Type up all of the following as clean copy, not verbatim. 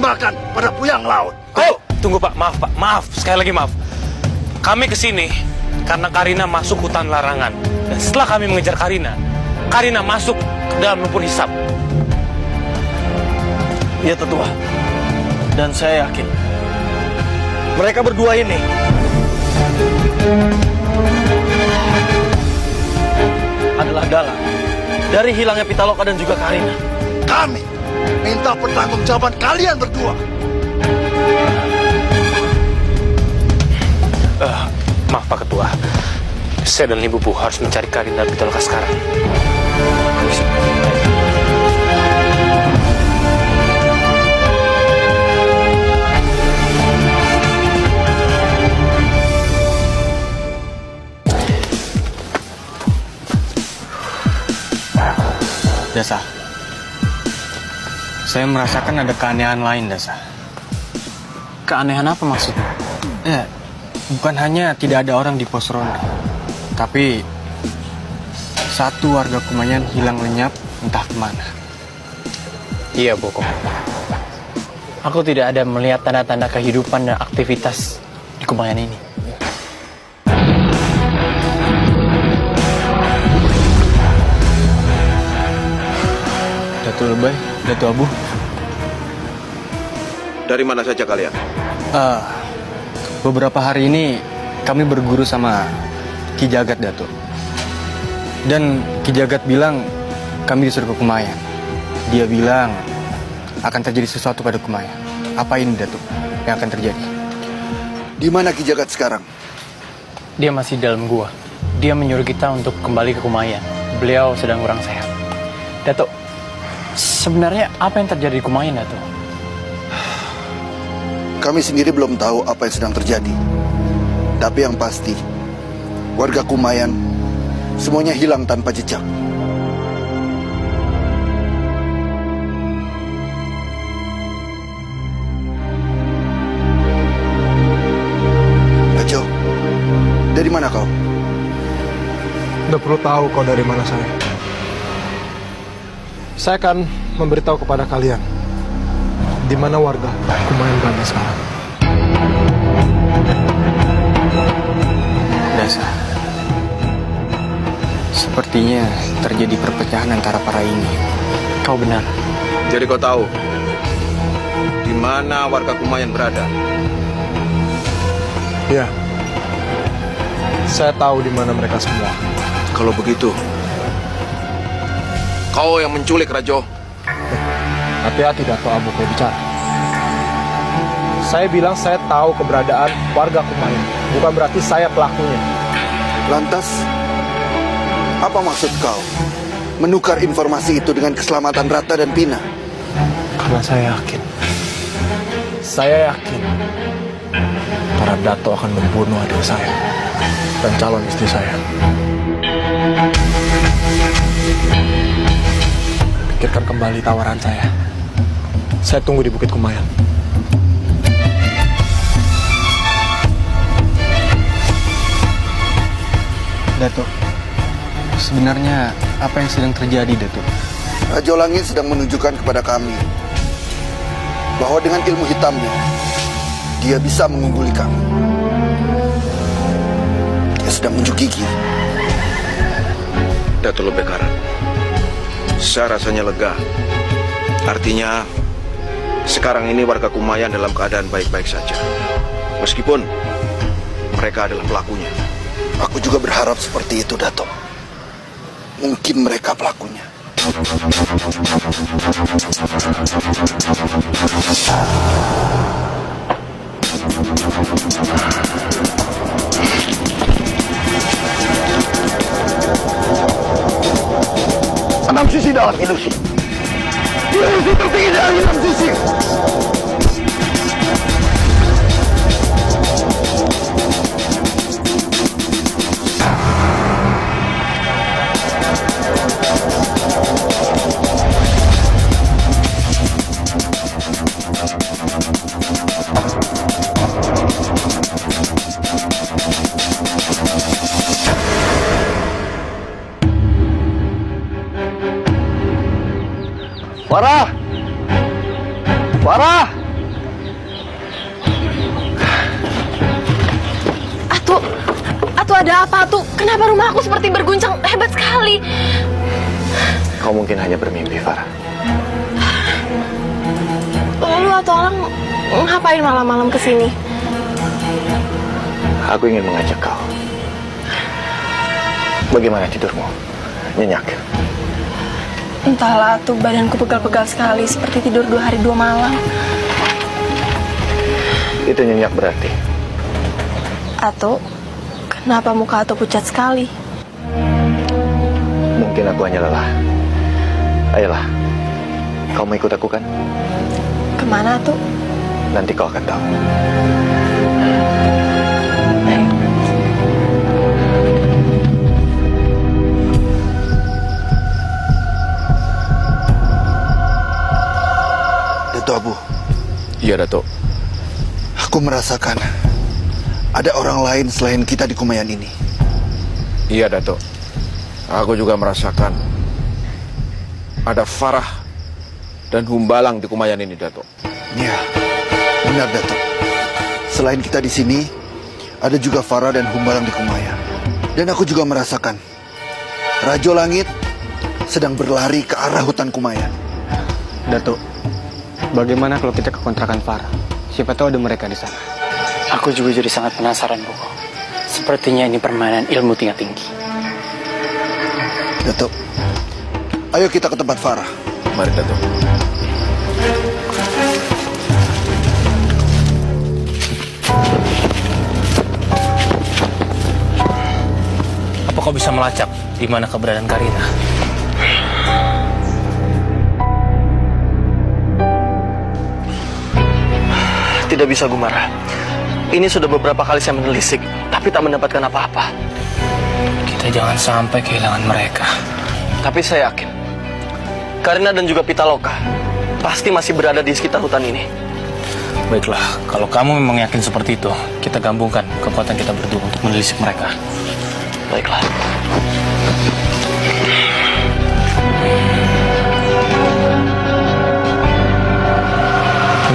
dimakan pada puyang laut. Oh, tunggu Pak, maaf, sekali lagi maaf. Kami kesini karena Karina masuk hutan larangan. Dan setelah kami mengejar Karina masuk ke dalam lumpur hisap. Iya tetua. Dan saya yakin mereka berdua ini adalah dalang dari hilangnya Pitaloka dan juga Karina. Kami minta pertanggungjawaban kalian berdua. Maaf Pak Ketua, saya dan Ibu Bu harus mencari Karina dan Pitaloka sekarang. Dasa, saya merasakan ada keanehan lain, Dasa. Keanehan apa maksudnya? Ya, bukan hanya tidak ada orang di pos ronda, tapi satu warga Kumayan hilang lenyap entah kemana. Iya, Boko. Aku tidak ada melihat tanda-tanda kehidupan dan aktivitas di Kumayan ini. Datuk Lebay, Datuk Abu. Dari mana saja kalian? Beberapa hari ini kami berguru sama Ki Jagat, Datuk. Dan Ki Jagat bilang kami disuruh ke Kumayan. Dia bilang akan terjadi sesuatu pada Kumayan. Apa ini, Datuk, yang akan terjadi? Di mana Ki Jagat sekarang? Dia masih dalam gua. Dia menyuruh kita untuk kembali ke Kumayan. Beliau sedang kurang sehat. Datuk, sebenarnya apa yang terjadi di Kumayan, Datuk? Kami sendiri belum tahu apa yang sedang terjadi. Tapi yang pasti, warga Kumayan semuanya hilang tanpa jejak. Ajo, dari mana kau? Tidak perlu tahu kau dari mana saya. Saya akan memberitahu kepada kalian di mana warga Kumayan berada sekarang. Dasa, sepertinya terjadi perpecahan antara para ini. Kau benar. Jadi kau tahu di mana warga Kumayan berada? Ya, saya tahu di mana mereka semua. Kalau begitu, kau yang menculik Rajo. Hati-hati Dato' Abu kalau bicara. Saya bilang saya tahu keberadaan warga Kumayan, bukan berarti saya pelakunya. Lantas, apa maksud kau menukar informasi itu dengan keselamatan Rata dan Pina? Karena saya yakin para Dato akan membunuh adik saya dan calon istri saya. Pikirkan kembali tawaran saya. Saya tunggu di Bukit Kumayan. Datuk, sebenarnya apa yang sedang terjadi, Datuk? Rajo Langit sedang menunjukkan kepada kami bahwa dengan ilmu hitamnya, dia bisa mengungguli kami. Dia sedang menunjuk gigi. Datuk Lebekaran, saya rasanya lega. Artinya, sekarang ini warga Kumayan dalam keadaan baik-baik saja. Meskipun mereka adalah pelakunya. Aku juga berharap seperti itu, Datuk. Mungkin mereka pelakunya. Enam sisi dalam ilusi. Ilusi tertinggi dari enam sisi. Farah! Farah! ada apa tuh? Kenapa rumah aku seperti berguncang hebat sekali? Kau mungkin hanya bermimpi, Farah. Lalu atau orang ngapain malam-malam kesini? Aku ingin mengajak kau. Bagaimana tidurmu? Nyenyak? Entahlah tuh, badanku pegal-pegal sekali, seperti tidur 2 hari 2 malam. Itu nyenyak berarti. Atau kenapa muka Ato pucat sekali? Mungkin aku hanya lelah. Ayolah, kau mau ikut aku kan? Kemana tuh? Nanti kau akan tahu. Dato Abu, Iya, Dato. aku merasakan ada orang lain selain kita di Kumayan ini. Iya, Dato. Aku juga merasakan ada Farah dan Humbalang di Kumayan ini, Dato. Ya, benar Dato. Selain kita di sini, ada juga Farah dan Humbalang di Kumayan. Dan aku juga merasakan Rajo Langit sedang berlari ke arah hutan Kumayan. Dato, bagaimana kalau kita ke kontrakan Farah? Siapa tahu ada mereka di sana. Aku juga jadi sangat penasaran, Bogo. Sepertinya ini permainan ilmu tingkat tinggi. Dato, ayo kita ke tempat Farah. Mari, Dato. Apa kau bisa melacak di mana keberadaan Karina? Tidak bisa, Gumara. Ini sudah beberapa kali saya menelisik, tapi tak mendapatkan apa-apa. Kita jangan sampai kehilangan mereka. Tapi saya yakin, Karina dan juga Pitaloka pasti masih berada di sekitar hutan ini. Baiklah, kalau kamu memang yakin seperti itu, kita gabungkan kekuatan kita berdua untuk menelisik mereka. Baiklah.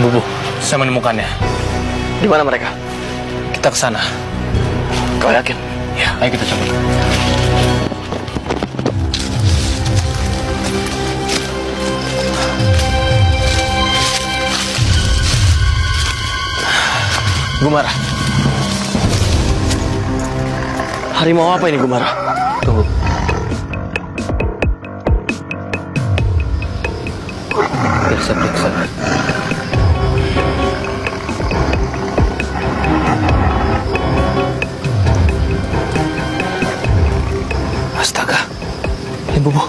Bu, saya menemukannya. Di mana mereka? Kita ke sana. Kau yakin? Ya, ayo kita coba. Gumara. Harimau apa ini, Gumara? Tunggu. Periksa. Astaga. Bobo,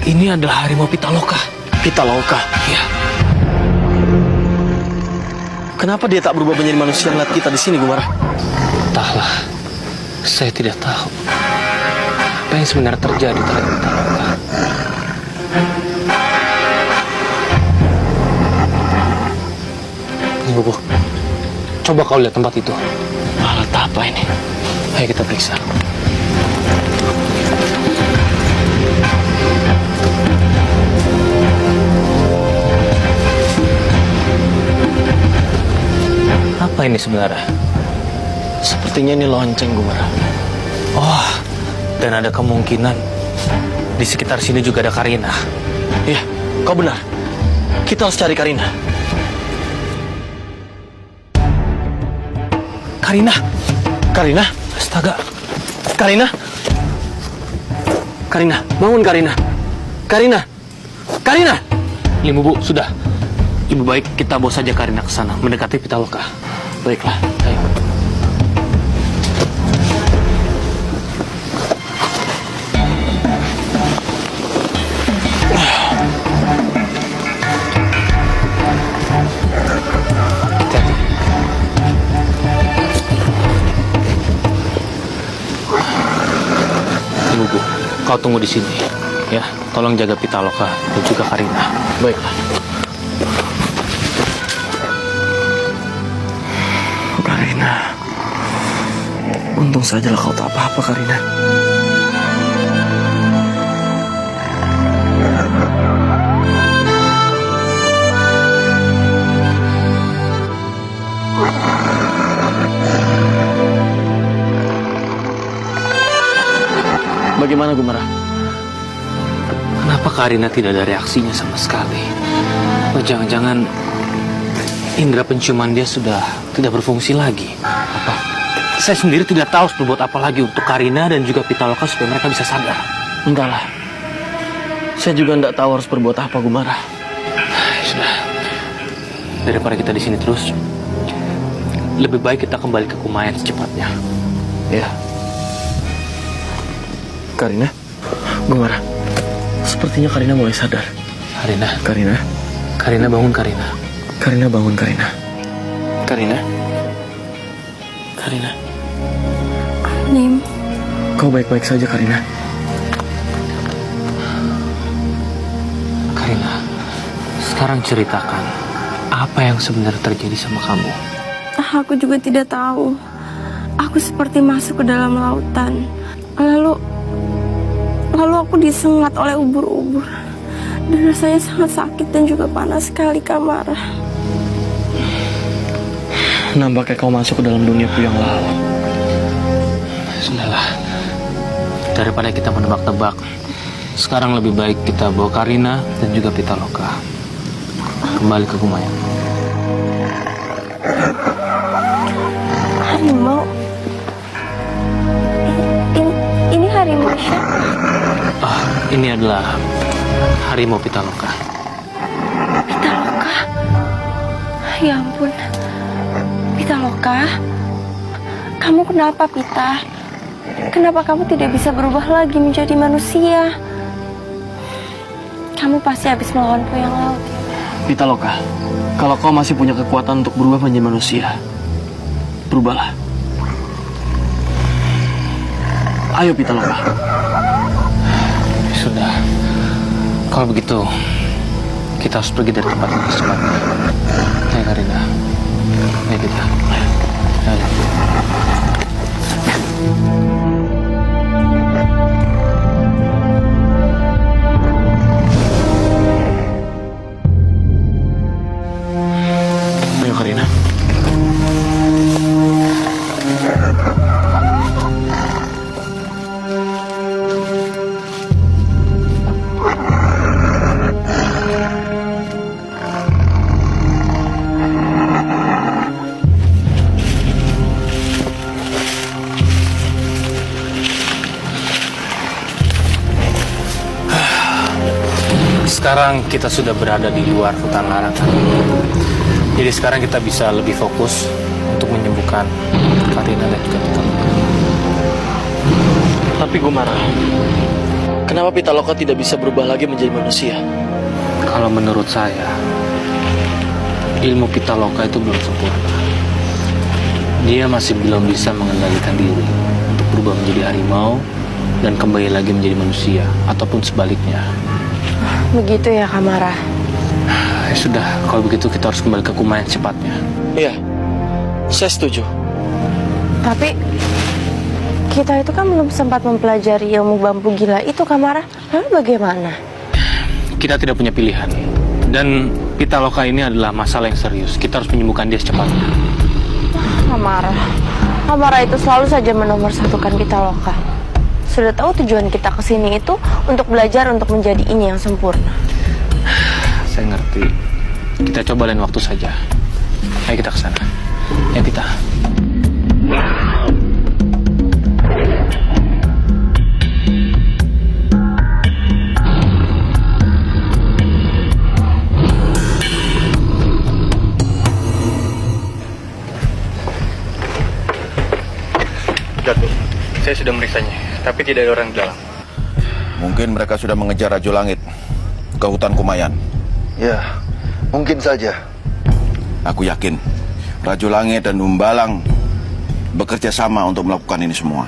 ini adalah harimau Pitaloka. Pitaloka? Iya. Kenapa dia tak berubah menjadi manusia melihat kita di sini, Gumara? Entahlah, saya tidak tahu apa yang sebenarnya terjadi terhadap Pitaloka. Bobo, coba kau lihat tempat itu. Alat apa ini? Ayo kita periksa. Apa ini sebenarnya? Sepertinya ini lonceng, Gumara. Oh, dan ada kemungkinan di sekitar sini juga ada Karina. Iya, kau benar. Kita harus cari Karina. Karina! Karina? Astaga! Karina? Karina, bangun Karina. Karina! Karina! Limbu, Bu, sudah. Lebih baik kita bawa saja Karina ke sana, mendekati Pitaloka. Baiklah, Ayo. Hati-hati. Limbu, Bu, kau tunggu di sini. Ya, tolong jaga Pitaloka dan juga Karina. baiklah. Karina. Untung sajalah kau tak apa-apa, Karina. Bagaimana Gumara? Kenapa Karina tidak ada reaksinya sama sekali? Oh, jangan-jangan indera penciuman dia sudah tidak berfungsi lagi. Apa? Saya sendiri tidak tahu harus berbuat apa lagi untuk Karina dan juga Pitaloka supaya mereka bisa sadar. Entahlah. Saya juga tidak tahu harus berbuat apa, Gumara. Sudah. Daripada kita di sini terus, lebih baik kita kembali ke Kumayan secepatnya. Ya. Karina, Gumara. Sepertinya Karina mulai sadar. Karina. Karina. Karina bangun, Karina. Karina bangun, Karina. Karina. Karina. Nim, Kau baik-baik saja, Karina. Karina, sekarang ceritakan apa yang sebenarnya terjadi sama kamu. aku juga tidak tahu. Aku seperti masuk ke dalam lautan. Lalu aku disengat oleh ubur-ubur. Dan rasanya sangat sakit dan juga panas sekali, Kamara. Nampaknya kau masuk ke dalam dunia puyang laut. Sudahlah, daripada kita menebak-tebak, sekarang lebih baik kita bawa Karina dan juga Pitaloka kembali ke Kumayan. Harimau? Ini harimau siapa? Ini adalah harimau Pitaloka. Pitaloka? Ya ampun. Pitaloka? Kamu kenapa, Pita? Kenapa kamu tidak bisa berubah lagi menjadi manusia? Kamu pasti habis melawan puyang laut. Pitaloka, kalau kau masih punya kekuatan untuk berubah menjadi manusia, berubahlah. Ayo Pitaloka. Sudah. Kalau begitu, kita harus pergi dari tempat ini secepatnya. Ayo Karina. Ayo kita. Ayo. Ayo Karina. Sekarang kita sudah berada di luar hutan larangan. Jadi sekarang kita bisa lebih fokus untuk menyembuhkan Karina dan juga Pitaloka. Tapi Gumara, kenapa Pitaloka tidak bisa berubah lagi menjadi manusia? Kalau menurut saya, ilmu Pitaloka itu belum sempurna. Dia masih belum bisa mengendalikan diri untuk berubah menjadi harimau dan kembali lagi menjadi manusia, ataupun sebaliknya. Begitu ya, Kamara. Ya sudah, kalau begitu kita harus kembali ke Kumayan secepatnya. Iya, saya setuju. Tapi kita itu kan belum sempat mempelajari ilmu bambu gila itu, Kamara. Lalu bagaimana? Kita tidak punya pilihan. Dan Pitaloka ini adalah masalah yang serius. Kita harus menyembuhkan dia secepatnya. Kamara itu selalu saja menomorsatukan Pitaloka. Sudah tahu tujuan kita ke sini itu untuk belajar untuk menjadi ini yang sempurna. Saya ngerti. Kita coba lain waktu saja. Ayo kita ke sana. Ayo kita. Datuk, saya sudah meriksanya, tapi tidak ada orang di dalam. Mungkin mereka sudah mengejar Rajo Langit ke hutan Kumayan. Ya, mungkin saja. Aku yakin Rajo Langit dan Humbalang bekerja sama untuk melakukan ini semua.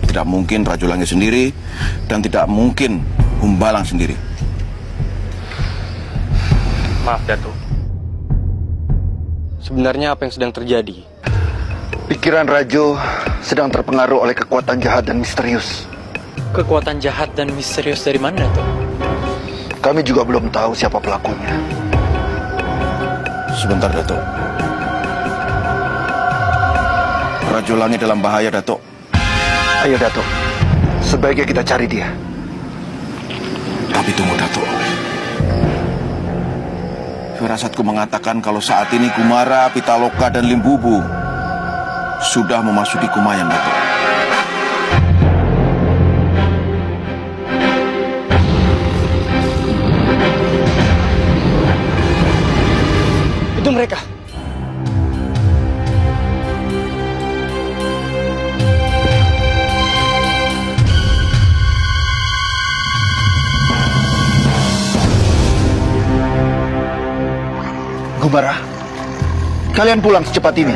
Tidak mungkin Rajo Langit sendiri dan tidak mungkin Humbalang sendiri. Maaf, Datuk. Sebenarnya apa yang sedang terjadi? Pikiran Rajo sedang terpengaruh oleh kekuatan jahat dan misterius. Kekuatan jahat dan misterius dari mana, Datuk? Kami juga belum tahu siapa pelakunya. Sebentar, Datuk. Rajo Langit dalam bahaya, Datuk. Ayo, Datuk. Sebaiknya kita cari dia. Tapi tunggu, Dato. Firasatku mengatakan kalau saat ini Kumara, Pitaloka, dan Limbubu sudah memasuki Kumayan, Dato. Itu mereka. Kumara, kalian pulang secepat ini.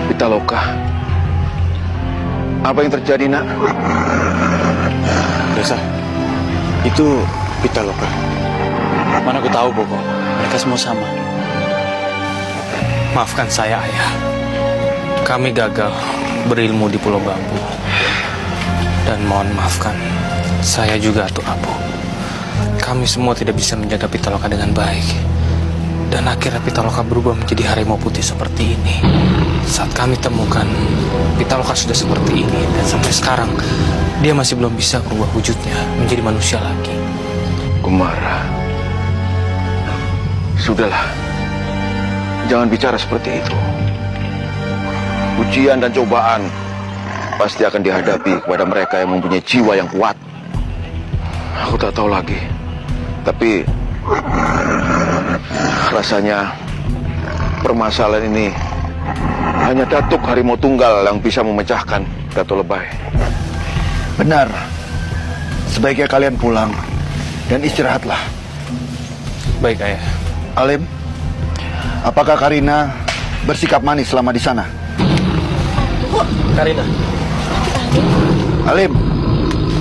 Pitaloka, apa yang terjadi, nak? Desa, itu Pitaloka. Mana aku tahu, Bogo. Mereka semua sama. Maafkan saya, Ayah. Kami gagal berilmu di Pulau Bambu. Dan mohon maafkan saya juga, Atu Abu. Kami semua tidak bisa menjaga Pitaloka dengan baik. Dan akhirnya Pitaloka berubah menjadi harimau putih seperti ini. Saat kami temukan, Pitaloka sudah seperti ini. Dan sampai sekarang, dia masih belum bisa berubah wujudnya menjadi manusia lagi. Kumara, sudahlah. Jangan bicara seperti itu. Ujian dan cobaan pasti akan dihadapi kepada mereka yang mempunyai jiwa yang kuat. Aku tak tahu lagi. Tapi rasanya permasalahan ini hanya Datuk Harimau Tunggal yang bisa memecahkan, Dato Lebay. Benar. Sebaiknya kalian pulang dan istirahatlah. Baik, Ayah. Alim, apakah Karina bersikap manis selama di sana? Karina. Alim,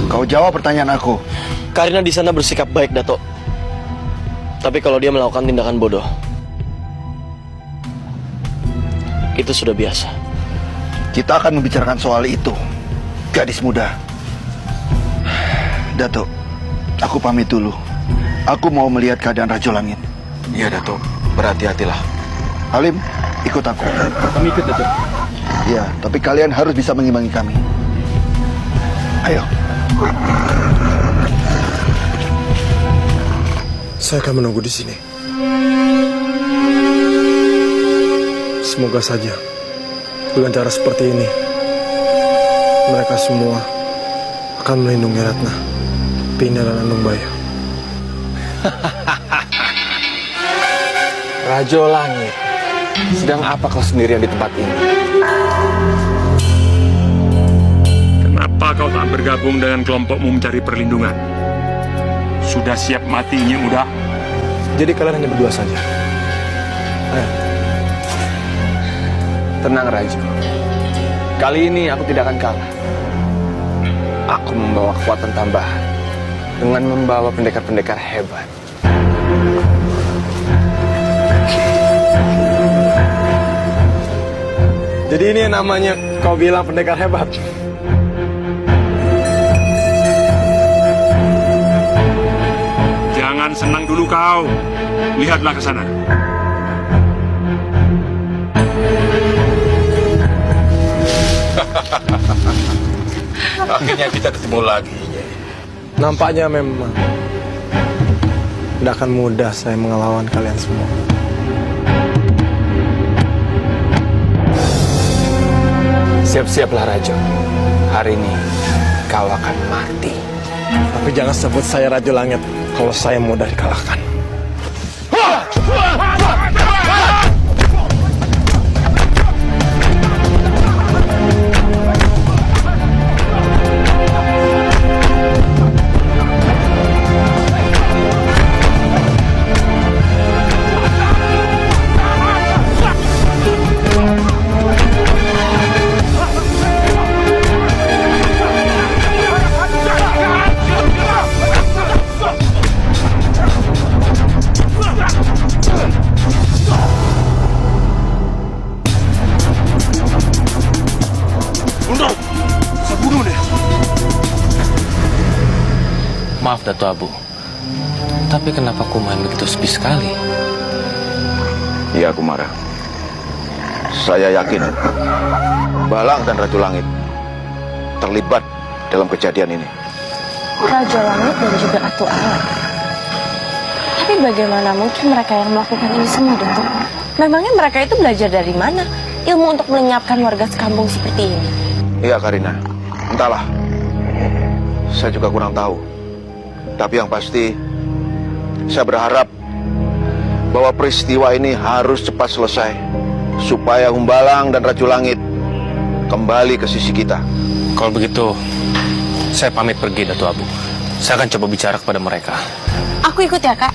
kau jawab pertanyaan aku. Karina di sana bersikap baik, Dato. Tapi kalau dia melakukan tindakan bodoh, itu sudah biasa. Kita akan membicarakan soal itu, gadis muda. Dato, aku pamit dulu. Aku mau melihat keadaan Rajo Langit. Iya, Dato. Berhati-hatilah. Alim, ikut aku. Kami ikut, Dato. Ya, tapi kalian harus bisa mengimbangi kami. Ayo. Saya akan menunggu di sini. Semoga saja dengan cara seperti ini mereka semua akan melindungi Ratna, Pina, dan Andung Bayu. Rajo Langit, sedang apa kau sendirian di tempat ini? Kenapa kau tak bergabung dengan kelompokmu mencari perlindungan? Sudah siap mati, Nyi Muda? Jadi kalian hanya berdua saja. Ayo. Tenang, Rajo. Kali ini aku tidak akan kalah. Aku membawa kekuatan tambahan dengan membawa pendekar-pendekar hebat. Jadi ini yang namanya kau bilang pendekar hebat. Jangan senang dulu kau. Lihatlah ke sana. Akhirnya kita ketemu lagi. Nampaknya memang tidak akan mudah saya mengelawan kalian semua. Siap-siaplah, Rajo. Hari ini kau akan mati. Tapi jangan sebut saya Rajo Langit kalau saya mudah dikalahkan. Maaf, Dato Abu. Tapi kenapa Kumayan begitu sepi sekali? Iya, Kumara. Saya yakin Balang dan Ratu Langit terlibat dalam kejadian ini. Raja Langit dan juga Atu Alam. Tapi bagaimana mungkin mereka yang melakukan ini semua, Datuk? Memangnya mereka itu belajar dari mana ilmu untuk melenyapkan warga sekampung seperti ini? Iya, Karina. Entahlah. Saya juga kurang tahu. Tapi yang pasti, saya berharap bahwa peristiwa ini harus cepat selesai, supaya Humbalang dan Raja Langit kembali ke sisi kita. Kalau begitu, saya pamit pergi, Datu Abu. Saya akan coba bicara kepada mereka. Aku ikut ya, Kak.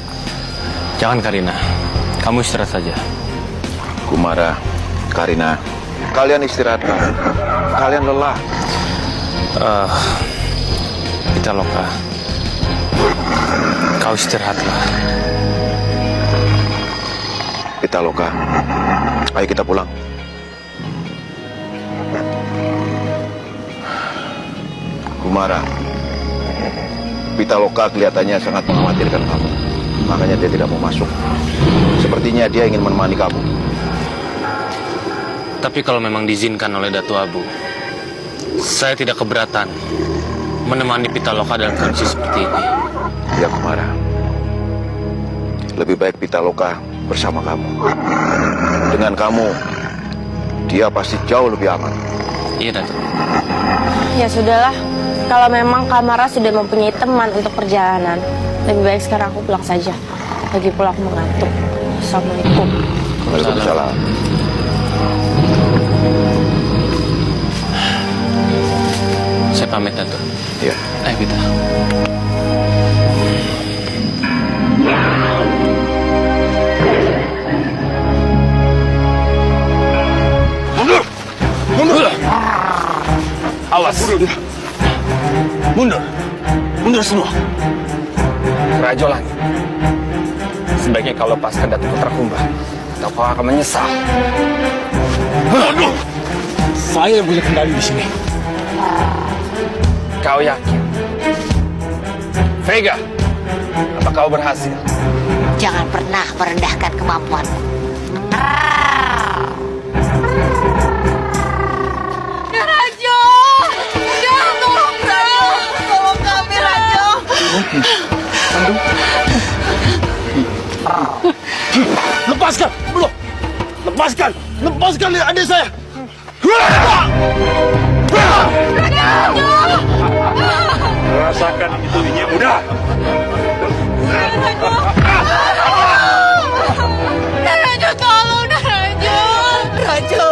Jangan, Karina. Kamu istirahat saja. Kumara, Karina, kalian istirahatlah. Kalian lelah. Pitaloka, kau istirahatlah. Pitaloka, ayo kita pulang. Kumara, Pitaloka kelihatannya sangat mengkhawatirkan kamu. Makanya dia tidak mau masuk. Sepertinya dia ingin menemani kamu. Tapi kalau memang diizinkan oleh Datu Abu, saya tidak keberatan menemani Pitaloka dalam kondisi seperti ini. Ya, Kumara. Lebih baik Pitaloka bersama kamu. Dengan kamu, dia pasti jauh lebih aman. Iya, Datu. Ya sudahlah. Kalau memang Kamara sudah mempunyai teman untuk perjalanan, lebih baik sekarang aku pulang saja. Lagi pula aku mengantuk. Assalamualaikum. Waalaikumsalam. Saya pamit, Datu. Ya. Ayo kita. Mundur! Mundur! Awas. Mundur! Mundur semua! Raja Langit, sebaiknya kau lepaskan Datuk Putra Kumbang, atau kau akan menyesal. Aduh! Saya yang punya kendali di sini. Kau yakin? Vega, apa kau berhasil? Jangan pernah merendahkan kemampuanmu. Rajo! Ya, tolong Rajo! Tolong kami, Rajo! Lepaskan! Belum! Lepaskan! Lepaskan adik saya! Rasakan itu ini muda. Rajo, tolong Rajo! Rajo,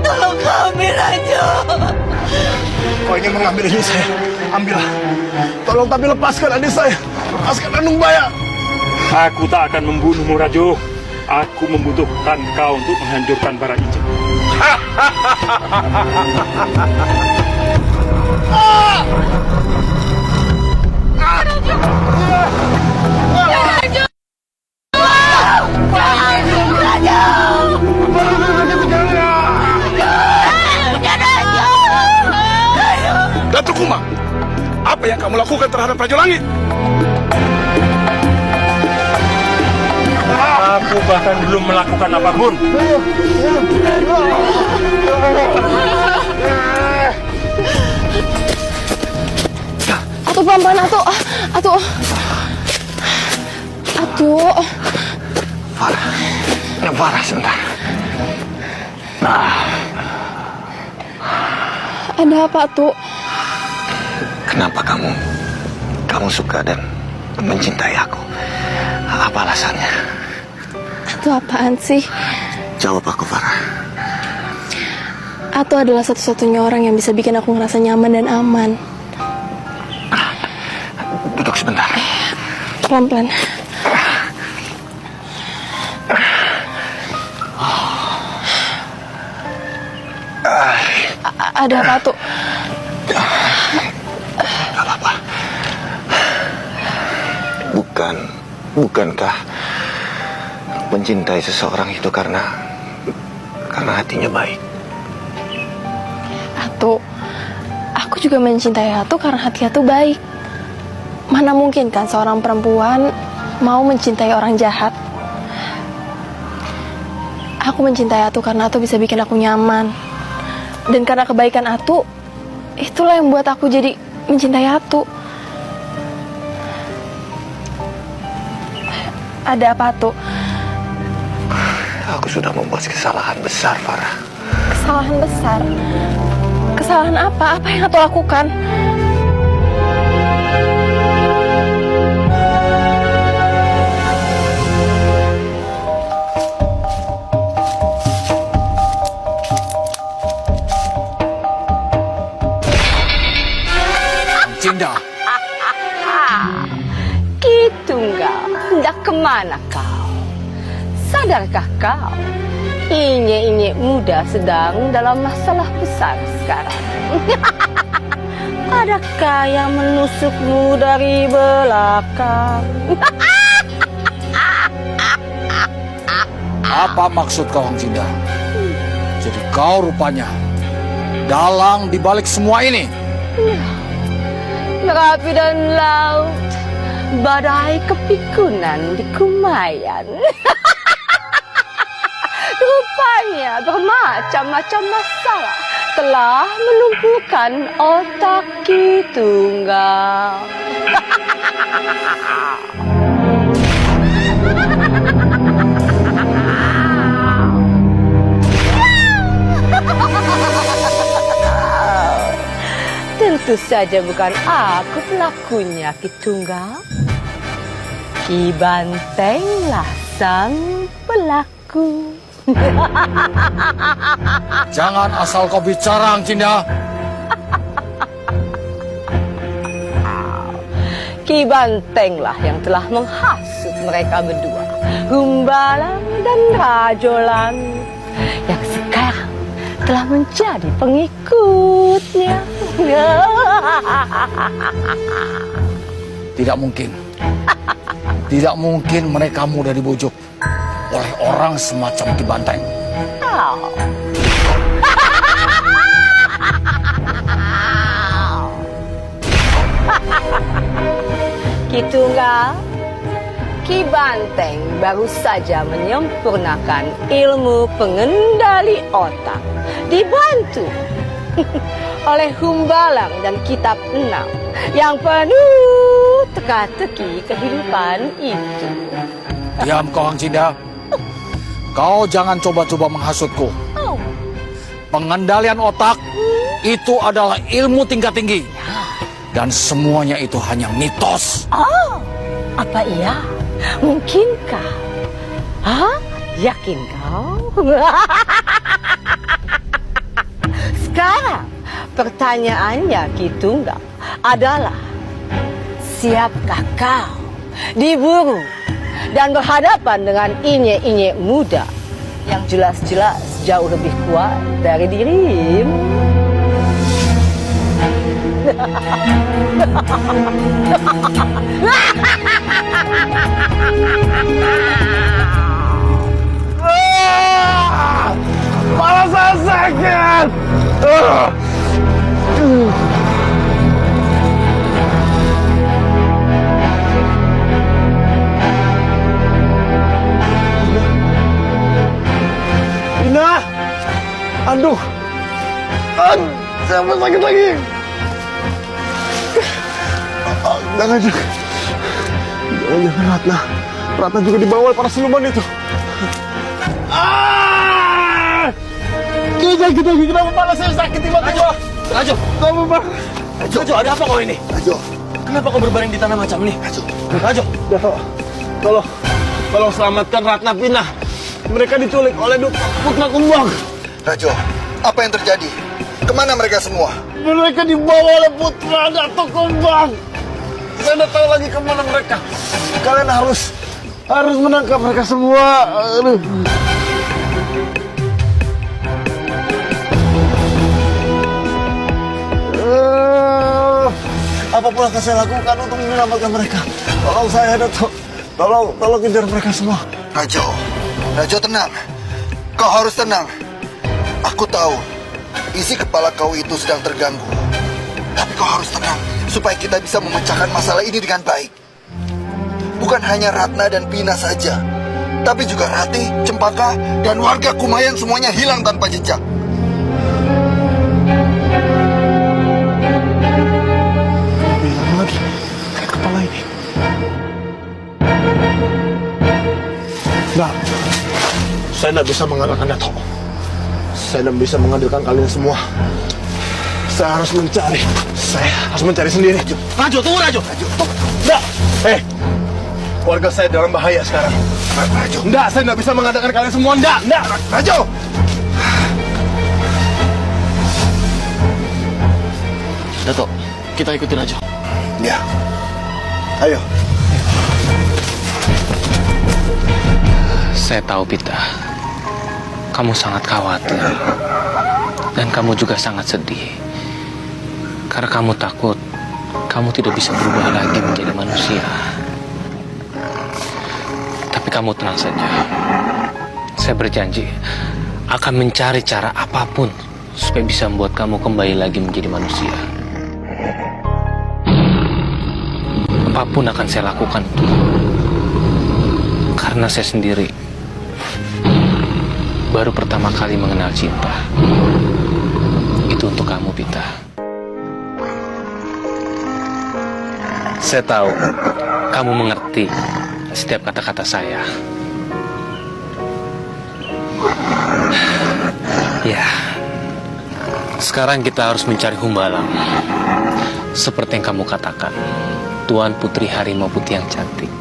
tolong kami, Rajo! Kau ingin mengambil ini saya? Ambillah. Tolong tapi lepaskan adik saya. Lepaskan Anung Baya. Aku tak akan membunuhmu, Rajo. Aku membutuhkan kau untuk menghancurkan para injek. Datuk Kumbang, apa yang kamu lakukan terhadap Raja Langit? Aku bahkan belum melakukan apapun. Atu, pelan-pelan, Atu. Atu. Atu. Farah sebentar. Ada apa, Atu? Kenapa kamu suka dan mencintai aku? Apa alasannya? Atu apaan sih? Jawab aku, Farah. Atu adalah satu-satunya orang yang bisa bikin aku ngerasa nyaman dan aman. Duduk sebentar. Pelan-pelan. Ada apa, Atu? Gak apa-apa. Bukankah mencintai seseorang itu karena hatinya baik? Atu, aku juga mencintai Atu karena hati Atu baik. Mana mungkin kan seorang perempuan mau mencintai orang jahat? Aku mencintai Atu karena Atu bisa bikin aku nyaman. Dan karena kebaikan Atu, Itulah yang buat aku jadi mencintai Atu. Ada apa, Atu? Aku sudah membuat kesalahan besar, Farah. Kesalahan besar? Kesalahan apa? Apa yang Atu lakukan? Cinda. Kitunggal, hendak kemana kau? Sadarkah kau? Inye-inye muda sedang dalam masalah besar sekarang. Adakah yang menusukmu dari belakang? Apa maksud kau, Hang Cinda? Jadi kau rupanya dalang dibalik semua ini. Merapi dan laut, badai kepikunan di Kumayan. Rupanya bermacam-macam masalah telah melumpuhkan otak Kitunggal. Tentu saja bukan aku pelakunya, Kitunggal. Ki Bantenglah sang pelaku. Jangan asal kau bicara, Hang Cinda. Ki Bantenglah yang telah menghasut mereka berdua, Humbalang dan Rajolang, yang sekarang telah menjadi pengikutnya. Tidak mungkin. Tidak mungkin mereka mudah dibujuk oleh orang semacam Ki Banteng. Kitunggal, Ki Banteng baru saja menyempurnakan ilmu pengendali otak, dibantu oleh Humbalang dan Kitab 6 yang penuh teka-teki kehidupan itu. Diam kau, Hang Cinda. Kau jangan coba-coba menghasutku. Pengendalian otak itu adalah ilmu tingkat tinggi. Dan semuanya itu hanya mitos. Oh, apa iya? Mungkinkah? Hah? Yakin kau? Sekarang pertanyaannya, Kitunggal, adalah siapkah kau diburu dan berhadapan dengan inye-inye muda yang jelas-jelas jauh lebih kuat dari dirimu? Kepala saya sakit. Ina, aduh, sampai sakit lagi. Jangan juga, jangan Ratna juga dibawa oleh para siluman itu. Kita kenapa kepala saya sakit tiba-tiba? Rajo, Rajo, ada apa kau ini? Rajo, Kenapa kau berbaring di tanah macam ini? Rajo, Tolong selamatkan Ratna Pina. Mereka diculik oleh Putra Kumbang. Rajo, apa yang terjadi? Kemana mereka semua? Mereka dibawa oleh Putra Datuk Kumbang. Saya tidak tahu lagi kemana mereka. Kalian harus menangkap mereka semua. Aduh. Apapun akan saya lakukan untuk menyelamatkan mereka. Tolong saya, Datuk. Tolong kejar mereka semua. Rajo tenang. Kau harus tenang. Aku tahu isi kepala kau itu sedang terganggu. Tapi kau harus tenang supaya kita bisa memecahkan masalah ini dengan baik. Bukan hanya Ratna dan Pina saja, tapi juga Rati, Cempaka, dan warga Kumayan semuanya hilang tanpa jejak. Saya tidak bisa mengandalkan Dato. Saya tidak bisa mengandalkan kalian semua. Saya harus mencari. Saya harus mencari sendiri. Rajo, tunggu Rajo. Enggak. Keluarga saya dalam bahaya sekarang. Rajo. Enggak, saya tidak bisa mengandalkan kalian semua. Enggak. Rajo. Dato, kita ikutin Rajo. Ya. Ayo. Saya tahu, Pita. Kamu sangat khawatir. Dan kamu juga sangat sedih. Karena kamu takut kamu tidak bisa berubah lagi menjadi manusia. Tapi kamu tenang saja. Saya berjanji akan mencari cara apapun supaya bisa membuat kamu kembali lagi menjadi manusia. Apapun akan saya lakukan untukmu. Karena saya sendiri baru pertama kali mengenal cinta. Itu untuk kamu, Pita. Saya tahu kamu mengerti setiap kata-kata saya. Ya, sekarang kita harus mencari Humbalang. Seperti yang kamu katakan, Tuan Putri Harimau Putih yang cantik.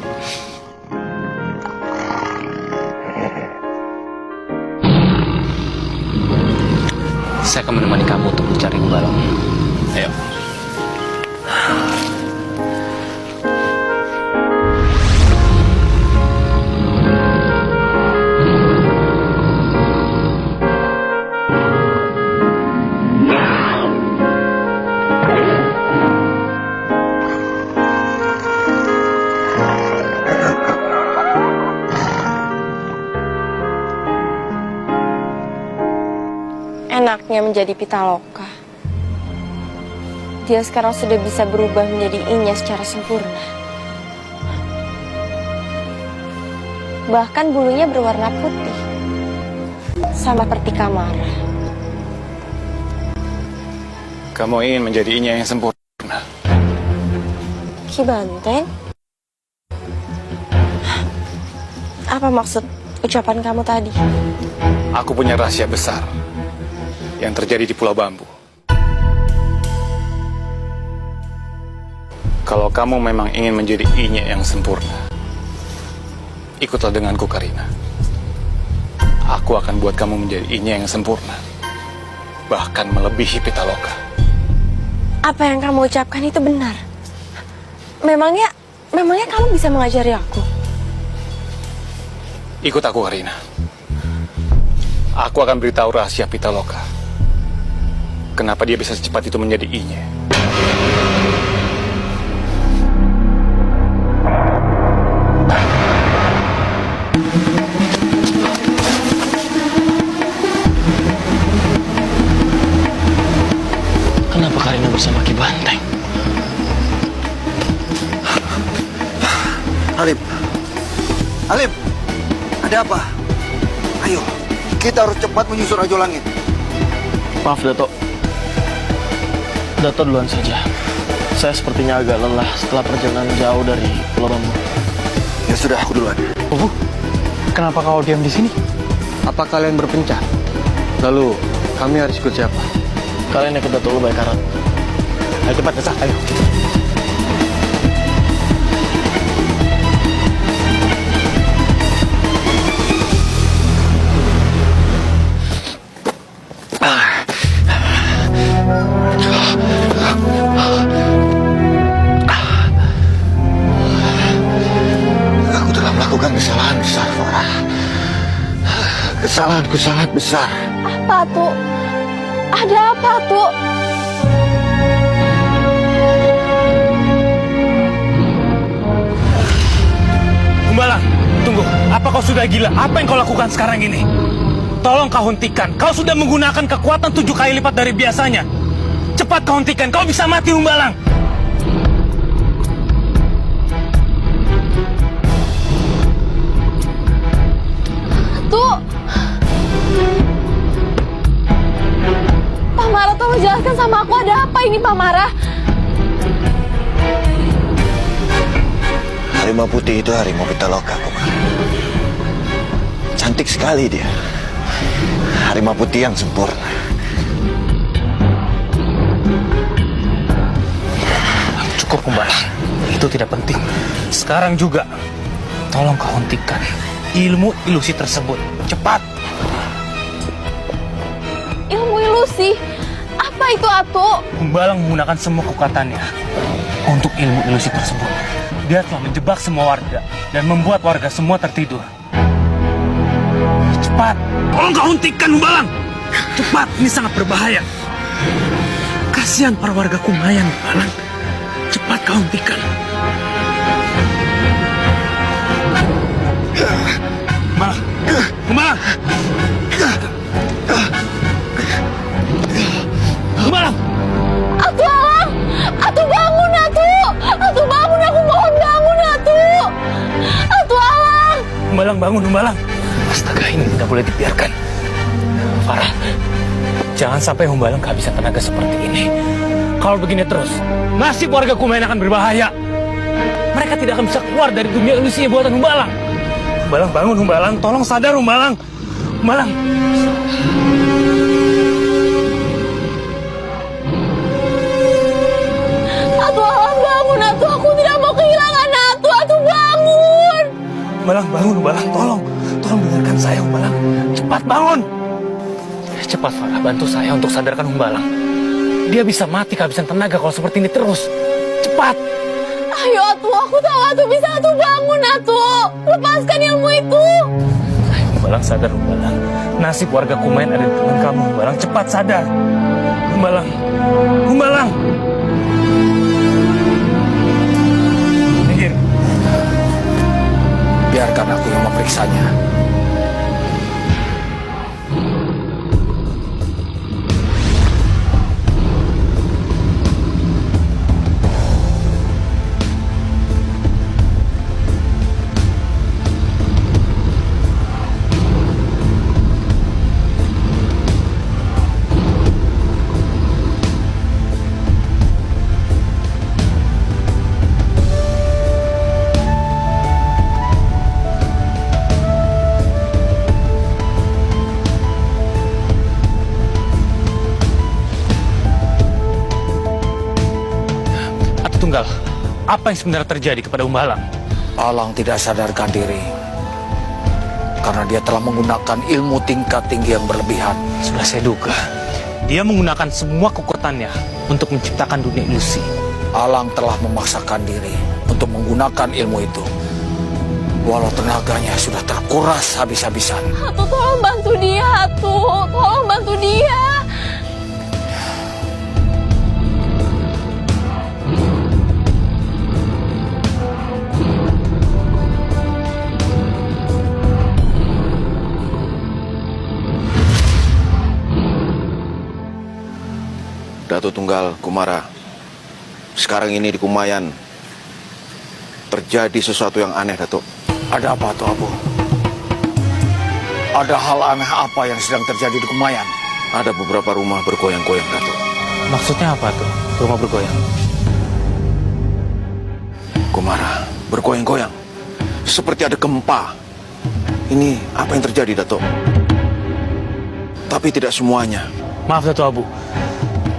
Saya akan menemani kamu untuk mencari Humbalang. Ayo. Enaknya menjadi Pitaloka. Dia sekarang sudah bisa berubah menjadi Inya secara sempurna. Bahkan bulunya berwarna putih, sama seperti Kamara. Kamu ingin menjadi Inya yang sempurna? Ki Banteng? Apa maksud ucapan kamu tadi? Aku punya rahasia besar yang terjadi di Pulau Bambu. Kalau kamu memang ingin menjadi Inya yang sempurna, ikutlah denganku, Karina. Aku akan buat kamu menjadi Inya yang sempurna, bahkan melebihi Pitaloka. Apa yang kamu ucapkan itu benar? Memangnya kamu bisa mengajari aku? Ikut aku, Karina. Aku akan beritahu rahasia Pitaloka. Kenapa dia bisa secepat itu menjadi Inya? Kenapa Karina bersama Ki Banteng? Halim, ada apa? Ayo, kita harus cepat menyusul Rajo Langit. Maaf, Dato. Dato duluan saja. Saya sepertinya agak lelah setelah perjalanan jauh dari Pulau Bambu. Ya sudah, aku duluan. Oh, kenapa kau diam di sini? Apa kalian berpencar? Lalu, kami harus ikut siapa? Kalian ikut Dato Ubay Karat. Ayo cepat, Desa. Ayo. Aku telah melakukan kesalahan besar, Farah. Kesalahanku sangat besar. Apa tuh? Ada apa tuh? Humbalang, tunggu. Apa kau sudah gila? Apa yang kau lakukan sekarang ini? Tolong kau hentikan. Kau sudah menggunakan kekuatan 7 kali lipat dari biasanya. Cepat kau hentikan. Kau bisa mati, Humbalang. Tuh. Pak Mara, tolong jelaskan sama aku ada apa ini, Pak Mara? Harimau putih itu harimau Pitaloka, Kumar. Cantik sekali dia. Harimau putih yang sempurna. Cukup Humbalang, itu tidak penting. Sekarang juga, tolong kau hentikan ilmu ilusi tersebut. Cepat! Ilmu ilusi? Apa itu, Atuk? Humbalang menggunakan semua kekuatannya untuk ilmu ilusi tersebut. Dia telah menjebak semua warga dan membuat warga semua tertidur. Cepat! Tolong kau hentikan, Humbalang! Cepat! Ini sangat berbahaya. Kasihan para warga Kumayan, Humbalang. Cepat kau hentikan. Humbalang! Humbalang! Humbalang! Atuk Alang! Atuk bangun, Atuk! Atuk bangun, aku mohon bangun, Atuk! Atuk Alang! Humbalang, bangun, Humbalang. Astaga, ini tidak boleh dibiarkan. Farah, jangan sampai Humbalang kehabisan tenaga seperti ini. Kalau begini terus, nasib warga Kumayan akan berbahaya. Mereka tidak akan bisa keluar dari dunia ilusi buatan Humbalang. Humbalang, bangun, Humbalang. Tolong sadar, Humbalang. Humbalang. Atuk Alang, bangun, Atuk! Aku tidak mau kehilangan Atuk! Atuk bangun! Humbalang, bangun, Humbalang. Tolong dengarkan saya, Humbalang. Cepat bangun. Cepat, Farah. Bantu saya untuk sadarkan Humbalang. Dia bisa mati kehabisan tenaga kalau seperti ini terus. Cepat. Ayo, Atuk! Aku tahu Atuk bisa. Atuk bangun, Atuk! Lepaskan ilmu itu! Ayo, Humbalang, sadar, Humbalang. Nasib warga Kumayan ada di tangan kamu, Humbalang. Cepat sadar. Humbalang. Humbalang. Minggir. Biarkan aku yang memeriksanya. Tunggal, apa yang sebenarnya terjadi kepada Humbalang? Alang tidak sadarkan diri karena dia telah menggunakan ilmu tingkat tinggi yang berlebihan. Sudah saya duga, dia menggunakan semua kekuatannya untuk menciptakan dunia ilusi. Alang telah memaksakan diri untuk menggunakan ilmu itu, walau tenaganya sudah terkuras habis-habisan. Atuk, tolong bantu dia, Atuk! Tolong bantu dia! Datuk Tunggal Kumara, sekarang ini di Kumayan terjadi sesuatu yang aneh, Datuk. Ada apa tuh, Abu? Ada hal aneh apa yang sedang terjadi di Kumayan? Ada beberapa rumah bergoyang-goyang, Datuk. Maksudnya apa tuh, rumah bergoyang? Kumara, bergoyang-goyang. Seperti ada gempa. Ini apa yang terjadi, Datuk? Tapi tidak semuanya. Maaf, Datuk Abu.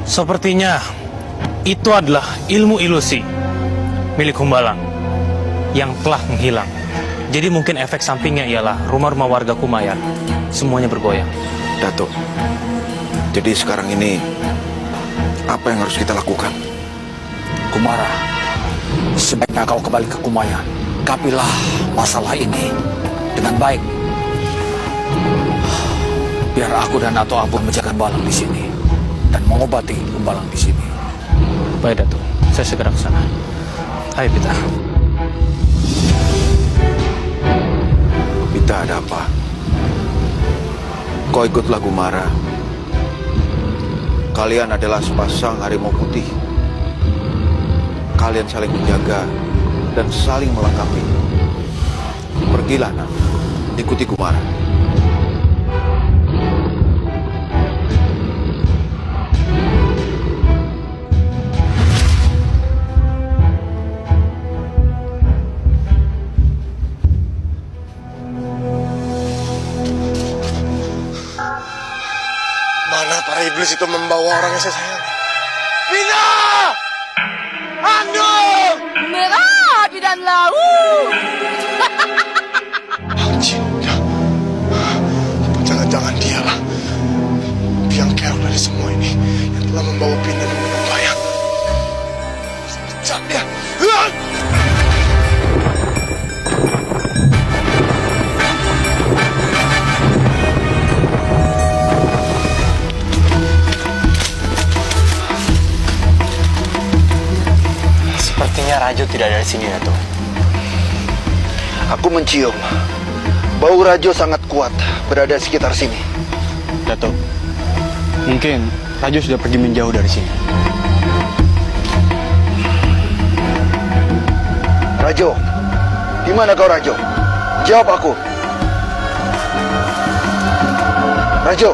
Sepertinya itu adalah ilmu ilusi milik Humbalang yang telah menghilang. Jadi mungkin efek sampingnya ialah rumah-rumah warga Kumayan semuanya bergoyang. Datuk, jadi sekarang ini apa yang harus kita lakukan? Kumara, sebaiknya kau kembali ke Kumayan. Kapilah masalah ini dengan baik. Biar aku dan Ato Abu menjaga Humbalang di sini dan mengobati Humbalang di sini. Baik, Datuk. Saya segera ke sana. Ayo, Pita. Pita, ada apa? Kau ikutlah Kumara. Kalian adalah sepasang harimau putih. Kalian saling menjaga dan saling melengkapi. Pergilah, nak. Ikuti Kumara. Iblis itu membawa orang yang saya sayangi. Pina! Andung! Merah api dan laut. Cinta. Apa jangan-jangan dialah biang kerok dari semua ini yang telah membawa Pina dan membayang. Pecat dia. Sepertinya Rajo tidak ada di sini, Dato. Aku mencium bau Rajo sangat kuat berada di sekitar sini. Dato, mungkin Rajo sudah pergi menjauh dari sini. Rajo, di mana kau Rajo? Jawab aku. Rajo.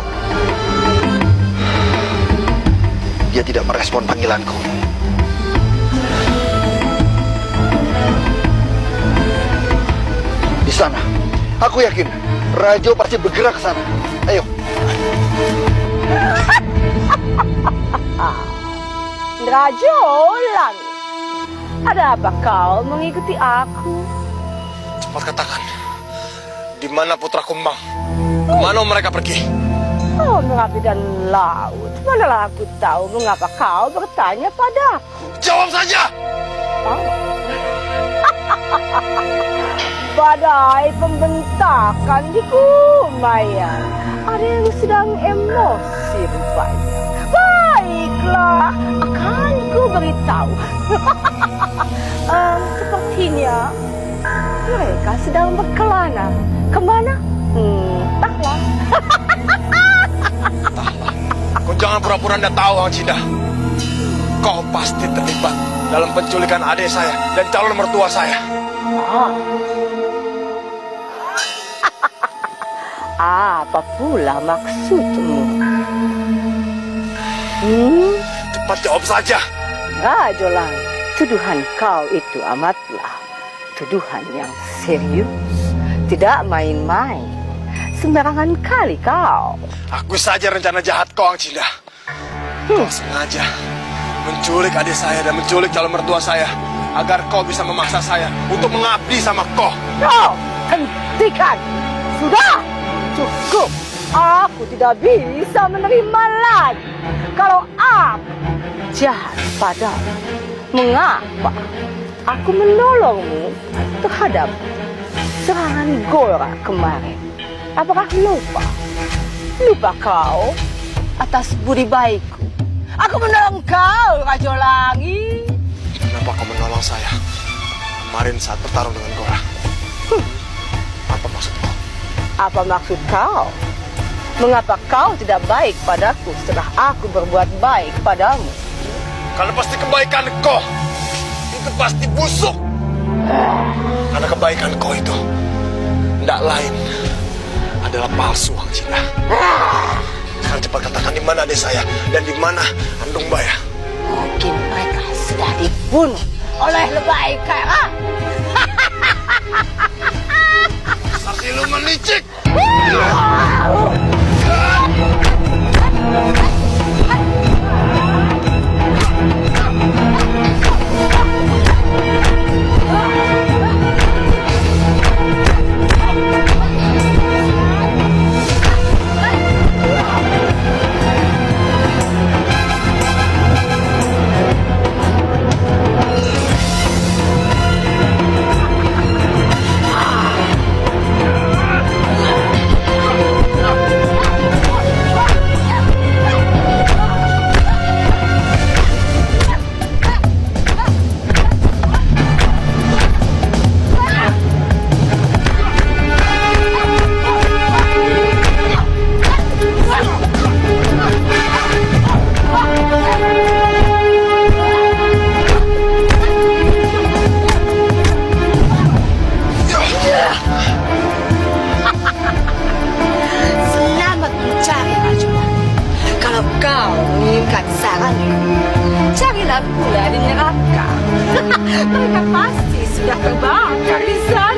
Dia tidak merespon panggilanku. Di sana, aku yakin Rajo pasti bergerak ke sana. Ayo. Rajo Langit, ada apa kau mengikuti aku? Cepat katakan, di mana putra kumbang? Kemana mereka pergi? Oh, merapi dan laut. Manalah aku tahu mengapa kau bertanya padaku. Jawab saja! Oh. Badai pembentakan di Kumayan. Ada yang sedang emosi rupanya. Baiklah, akan ku beritahu. Sepertinya mereka sedang berkelana. Kemana? Entahlah. Kau jangan pura-pura tidak tahu, Ang Cinda. Kau pasti terlibat dalam penculikan adik saya dan calon mertua saya. Apa pula maksudmu? Cepat jawab saja. Rajo Langit, tuduhan kau itu amatlah tuduhan yang serius. Tidak main-main. Sembarangan kali kau. Aku saja rencana jahat kau, Ang Cinda. Kau sengaja menculik adik saya dan menculik calon mertua saya agar kau bisa memaksa saya untuk mengabdi sama kau. No, hentikan. Sudah, cukup. Aku tidak bisa menerima lagi kalau aku jahat padamu. Mengapa aku menolongmu terhadap serangan Gora kemarin? Apakah lupa? Lupa kau atas budi baikku? Aku menolong kau, Rajo Langit. Kenapa kau menolong saya kemarin saat bertarung dengan Gora? Apa maksud kau? Apa maksud kau? Mengapa kau tidak baik padaku setelah aku berbuat baik padamu? Karena pasti kebaikan kau itu pasti busuk. Karena kebaikan kau itu tidak lain adalah palsu, Ang Cinda. Sekarang cepat katakan di mana adik saya dan di mana Andung Baya. Mungkin mereka sudah dibunuh oleh lebay kera. Siluman licik. Carilah pula di neraka. Mereka pasti sudah terbakar di sana.